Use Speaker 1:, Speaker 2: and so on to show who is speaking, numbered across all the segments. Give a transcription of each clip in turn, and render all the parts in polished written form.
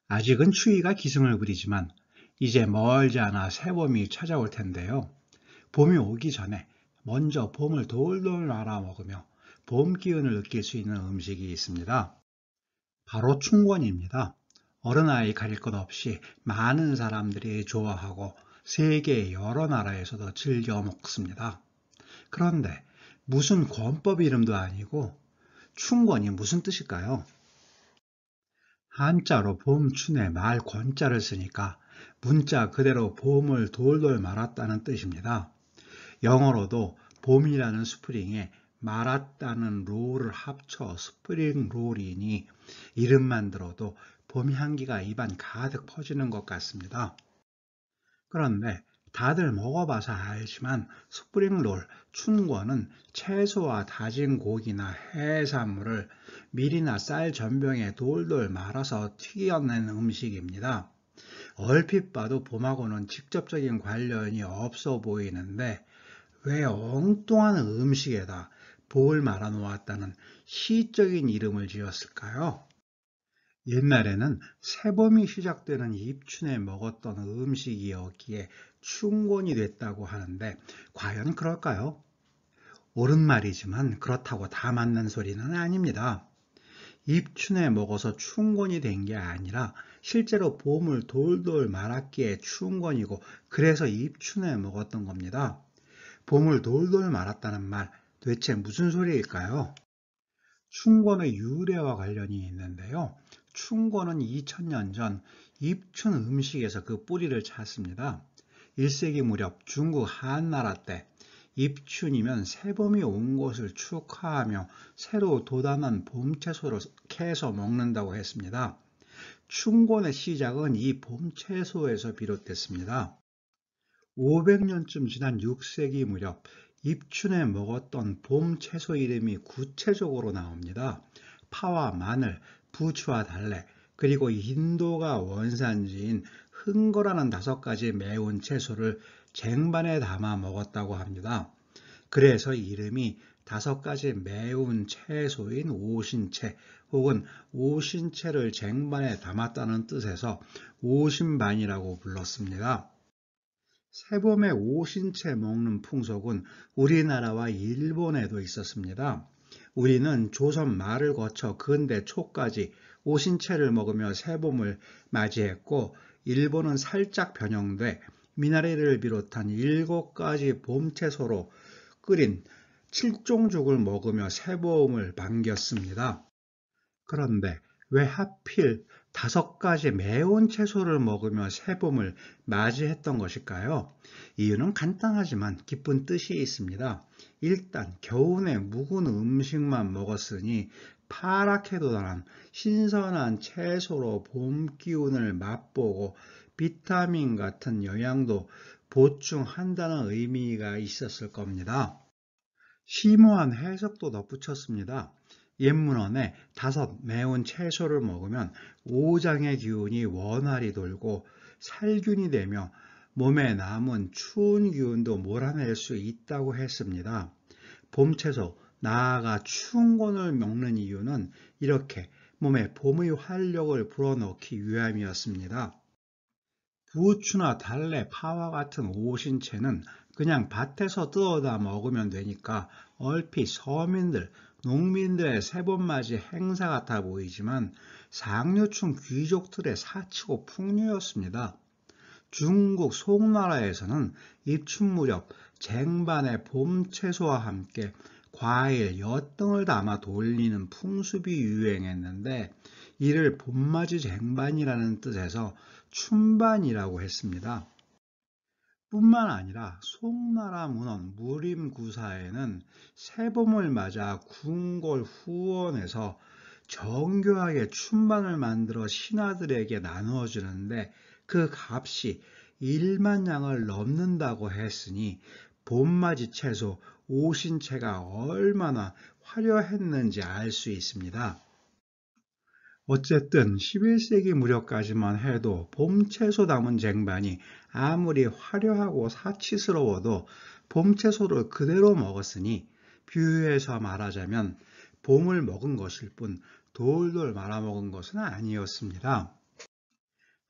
Speaker 1: 아직은 추위가 기승을 부리지만 이제 멀지 않아 새봄이 찾아올 텐데요. 봄이 오기 전에 먼저 봄을 돌돌 말아 먹으며 봄 기운을 느낄 수 있는 음식이 있습니다. 바로 춘권입니다. 어른아이 가릴 것 없이 많은 사람들이 좋아하고 세계 여러 나라에서도 즐겨 먹습니다. 그런데 무슨 권법 이름도 아니고 춘권이 무슨 뜻일까요? 한자로 봄춘에 말 권자를 쓰니까 문자 그대로 봄을 돌돌 말았다는 뜻입니다. 영어로도 봄이라는 스프링에 말았다는 롤을 합쳐 스프링 롤이니 이름만 들어도 봄 향기가 입안 가득 퍼지는 것 같습니다. 그런데 다들 먹어봐서 알지만 스프링롤, 춘권은 채소와 다진 고기나 해산물을 밀이나 쌀 전병에 돌돌 말아서 튀겨낸 음식입니다. 얼핏 봐도 봄하고는 직접적인 관련이 없어 보이는데 왜 엉뚱한 음식에다 봄을 말아 놓았다는 시적인 이름을 지었을까요? 옛날에는 새봄이 시작되는 입춘에 먹었던 음식이었기에 춘권이 됐다고 하는데 과연 그럴까요? 옳은 말이지만 그렇다고 다 맞는 소리는 아닙니다. 입춘에 먹어서 춘권이 된 게 아니라 실제로 봄을 돌돌 말았기에 춘권이고 그래서 입춘에 먹었던 겁니다. 봄을 돌돌 말았다는 말 도대체 무슨 소리일까요? 춘권의 유래와 관련이 있는데요. 춘권은 2000년 전 입춘 음식에서 그 뿌리를 찾습니다. 1세기 무렵 중국 한나라 때 입춘이면 새봄이 온 것을 축하하며 새로 돋아난 봄 채소를 캐서 먹는다고 했습니다. 춘권의 시작은 이 봄 채소에서 비롯됐습니다. 500년쯤 지난 6세기 무렵 입춘에 먹었던 봄 채소 이름이 구체적으로 나옵니다. 파와 마늘, 부추와 달래, 그리고 인도가 원산지인 흥거라는 5가지 매운 채소를 쟁반에 담아 먹었다고 합니다. 그래서 이름이 5가지 매운 채소인 오신채 혹은 오신채를 쟁반에 담았다는 뜻에서 오신반이라고 불렀습니다. 새봄에 오신채 먹는 풍속은 우리나라와 일본에도 있었습니다. 우리는 조선 말을 거쳐 근대 초까지 오신채를 먹으며 새봄을 맞이했고, 일본은 살짝 변형돼 미나리를 비롯한 7가지 봄 채소로 끓인 칠종죽을 먹으며 새봄을 반겼습니다. 그런데 왜 하필 5가지 매운 채소를 먹으며 새봄을 맞이했던 것일까요? 이유는 간단하지만 깊은 뜻이 있습니다. 일단 겨우내 묵은 음식만 먹었으니 파랗게 돋아난 신선한 채소로 봄 기운을 맛보고 비타민 같은 영양도 보충한다는 의미가 있었을 겁니다. 심오한 해석도 덧붙였습니다. 옛문헌에 5매운 채소를 먹으면 오장의 기운이 원활히 돌고 살균이 되며 몸에 남은 추운 기운도 몰아낼 수 있다고 했습니다. 봄채소, 나아가 춘권을 먹는 이유는 이렇게 몸에 봄의 활력을 불어넣기 위함이었습니다. 부추나 달래, 파와 같은 오신채는 그냥 밭에서 뜯어다 먹으면 되니까 얼핏 서민들, 농민들의 새봄맞이 행사 같아 보이지만 상류층 귀족들의 사치고 풍류였습니다. 중국 송나라에서는 입춘 무렵 쟁반에 봄 채소와 함께 과일, 엿 등을 담아 돌리는 풍습이 유행했는데 이를 봄맞이 쟁반이라는 뜻에서 춘반이라고 했습니다. 뿐만 아니라 송나라 문헌 무림구사에는 새봄을 맞아 궁궐 후원에서 정교하게 춘반을 만들어 신하들에게 나누어 주는데 그 값이 1만 양을 넘는다고 했으니 봄맞이 채소 오신채가 얼마나 화려했는지 알 수 있습니다. 어쨌든 11세기 무렵까지만 해도 봄채소 담은 쟁반이 아무리 화려하고 사치스러워도 봄채소를 그대로 먹었으니 비유해서 말하자면 봄을 먹은 것일 뿐 돌돌 말아먹은 것은 아니었습니다.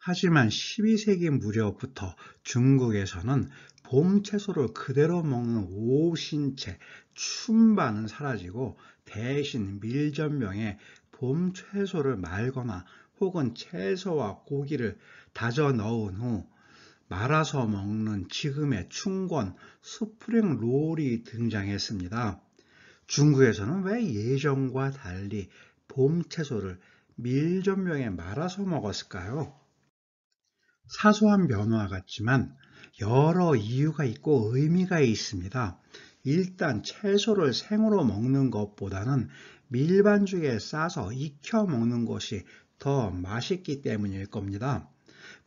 Speaker 1: 하지만 12세기 무렵부터 중국에서는 봄 채소를 그대로 먹는 오신채, 춘바는 사라지고 대신 밀전병에 봄 채소를 말거나 혹은 채소와 고기를 다져 넣은 후 말아서 먹는 지금의 춘권, 스프링 롤이 등장했습니다. 중국에서는 왜 예전과 달리 봄 채소를 밀전병에 말아서 먹었을까요? 사소한 변화 같지만 여러 이유가 있고 의미가 있습니다. 일단 채소를 생으로 먹는 것보다는 밀반죽에 싸서 익혀 먹는 것이 더 맛있기 때문일 겁니다.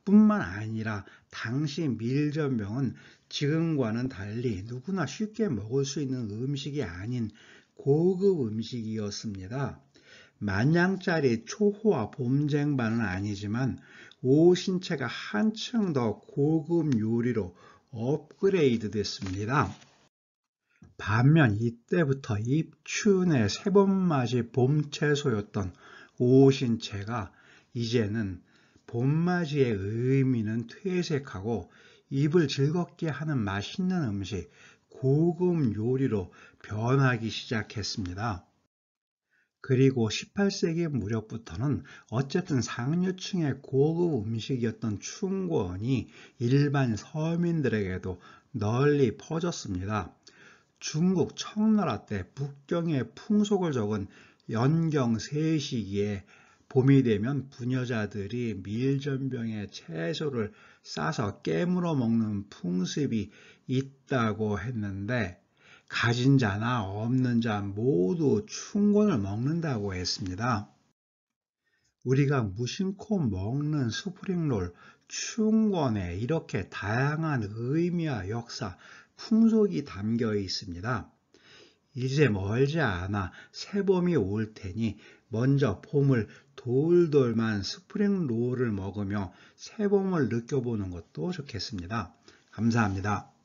Speaker 1: 뿐만 아니라 당시 밀전병은 지금과는 달리 누구나 쉽게 먹을 수 있는 음식이 아닌 고급 음식이었습니다. 만냥짜리 초호화 봄쟁반은 아니지만 오신채가 한층 더 고급 요리로 업그레이드 됐습니다. 반면 이때부터 입춘의 새봄맛이 봄채소였던 오신채가 이제는 봄맞이의 의미는 퇴색하고 입을 즐겁게 하는 맛있는 음식, 고급 요리로 변하기 시작했습니다. 그리고 18세기 무렵부터는 어쨌든 상류층의 고급 음식이었던 춘권이 일반 서민들에게도 널리 퍼졌습니다. 중국 청나라 때 북경의 풍속을 적은 연경세시기에 봄이 되면 부녀자들이 밀전병에 채소를 싸서 깨물어 먹는 풍습이 있다고 했는데 가진 자나 없는 자 모두 춘권을 먹는다고 했습니다. 우리가 무심코 먹는 스프링롤, 춘권에 이렇게 다양한 의미와 역사, 풍속이 담겨 있습니다. 이제 멀지 않아 새봄이 올 테니 먼저 봄을 돌돌만 스프링롤을 먹으며 새봄을 느껴보는 것도 좋겠습니다. 감사합니다.